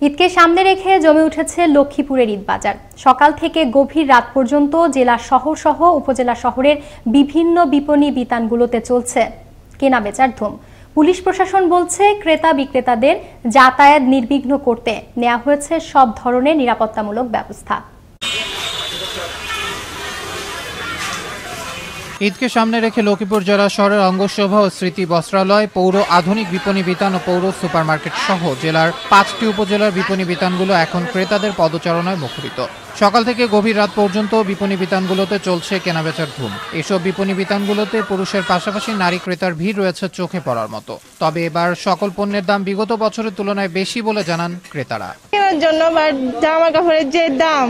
ঈদকে সামনে রেখে জমে উঠেছে লক্ষ্মীপুরের ঈদ বাজার। সকাল থেকে গভীর রাত পর্যন্ত জেলা শহর সহ উপজেলা শহরের বিভিন্ন বিপণী বিতানগুলোতে চলছে কেনাবেচার ধুম। পুলিশ প্রশাসন বলছে, ক্রেতা বিক্রেতাদের যাতায়াত নির্বিঘ্ন করতে নেওয়া হয়েছে সব ধরনের নিরাপত্তামূলক ব্যবস্থা। ঈদকে সামনে রেখে লক্ষ্মীপুর জেলা শহরের অঙ্গসভা ও স্মৃতি বস্ত্রালয়, পৌর আধুনিক বিপণী বিতান ও পৌর সুপারমার্কেট সহ জেলার 5টি উপজেলার বিপণী বিতানগুলো এখন ক্রেতাদের পদচারণায় মুখরিত। সকাল থেকে গভীর রাত পর্যন্ত বিপণী বিতানগুলোতে চলছে কেনাবেচার ধুম। এসব বিপণী বিতানগুলোতে পুরুষের পাশাপাশি নারী ক্রেতার ভিড় রয়েছে চোখে পড়ার মতো। তবে এবার সকল পণ্যের দাম বিগত বছরের তুলনায় বেশি বলে জানান ক্রেতারা। কেনার জন্য জামা কাপড়ের যে দাম,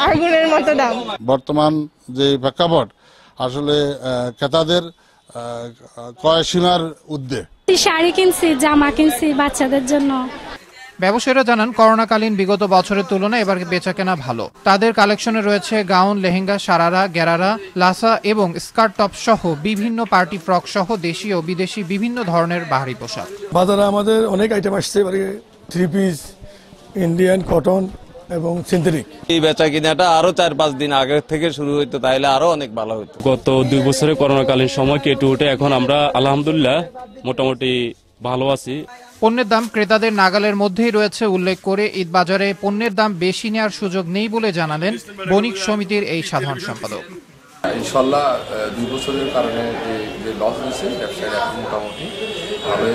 আগুনের মতো দাম। বর্তমান যে প্রেক্ষাপট আসলে ক্রেতাদের ক্রয় সীমার ঊর্ধ্বে। শাড়ি কিনছি, জামা কিনছি বাচ্চাদের জন্য। ব্যবসায়ীরা জানান, করোনাকালীন বিগত বছরের তুলনায় এবার বেচাকেনা ভালো। তাদের কালেকশনে রয়েছে গাউন, লেহেঙ্গা, সারারা, গেরারা, লাসা এবং স্কার্ট টপ সহ বিভিন্ন পার্টি ফ্রক সহ দেশি ও বিদেশি বিভিন্ন ধরনের বাহারি পোশাক। বাজারে আমাদের অনেক আইটেম আসছে, থ্রি পিস, ইন্ডিয়ান কটন এবং সিনথেটিক। এই বেচা কিনাটা আরো 4-5 দিন আগে থেকে শুরু হইতো, তাইলে আরো অনেক ভালো হতো। গত 2 বছরে করোনাকালীন সময় কেটে উঠে এখন আমরা আলহামদুলিল্লাহ মোটামুটি ভালো আছি। পণ্যের দাম ক্রেতাদের নাগালের মধ্যেই রয়েছে উল্লেখ করে ঈদ বাজারে পণ্যের দাম বেশি নেওয়ার সুযোগ নেই বলে জানালেন বণিক সমিতির এই সাধারণ সম্পাদক। ইনশাল্লাহ 2 বছরের কারণে যে লস হয়েছে, ব্যবসায়ীরা এখন মোটামুটি ভাবে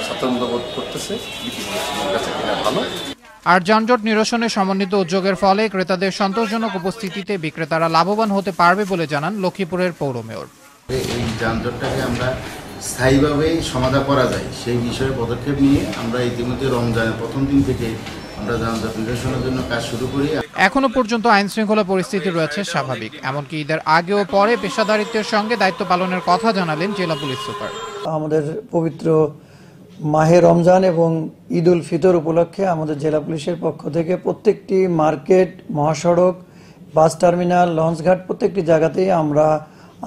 স্বাচ্ছন্দ্য বোধ করতেছে, বেচা কিনা ভালো। আর যানজট নিরসনে সমন্বিত উদ্যোগের ফলে ক্রেতাদের সন্তোষজনক উপস্থিতিতে বিক্রেতারা লাভবান হতে পারবে বলে জানান লক্ষ্মীপুরের পৌর মেয়র। এই যানজটটাকে আমরা স্থায়ীভাবে সমাধান করা যায় সেই বিষয়ে পদক্ষেপ নিয়ে আমরা ইতিমধ্যে রমজানের প্রথম দিন থেকে আমরা যানজট নিরসনের জন্য কাজ শুরু করি। এখনো পর্যন্ত আইন শৃঙ্খলা পরিস্থিতি রয়েছে স্বাভাবিক। এমনকি ঈদের আগে ও পরে পেশাদারিত্বের সঙ্গে দায়িত্ব পালনের কথা জানালেন জেলা পুলিশ সুপার। আমাদের পবিত্র মাহে রমজান এবং ঈদ উল ফিতর উপলক্ষে আমাদের জেলা পুলিশের পক্ষ থেকে প্রত্যেকটি মার্কেট, মহাসড়ক, বাস টার্মিনাল, লঞ্চঘাট প্রত্যেকটি জায়গাতেই আমরা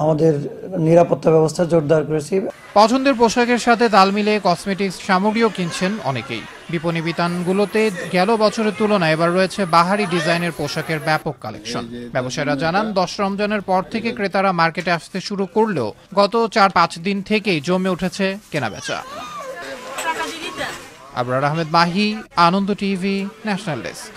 আমাদের নিরাপত্তা ব্যবস্থা জোরদার করেছি। পছন্দের পোশাকের সাথে তাল মিলিয়ে কসমেটিক্স সামগ্রীও কিনছেন অনেকেই। বিপণী বিতানগুলোতে গেল বছরের তুলনায় এবার রয়েছে বাহারি ডিজাইনের পোশাকের ব্যাপক কালেকশন। ব্যবসায়ীরা জানান, 10 রমজানের পর থেকে ক্রেতারা মার্কেটে আসতে শুরু করলেও গত 4-5 দিন থেকেই জমে উঠেছে কেনাবেচা। আবরার আহমেদ মাহি, আনন্দ টিভি, ন্যাশনাল ডেস্ক।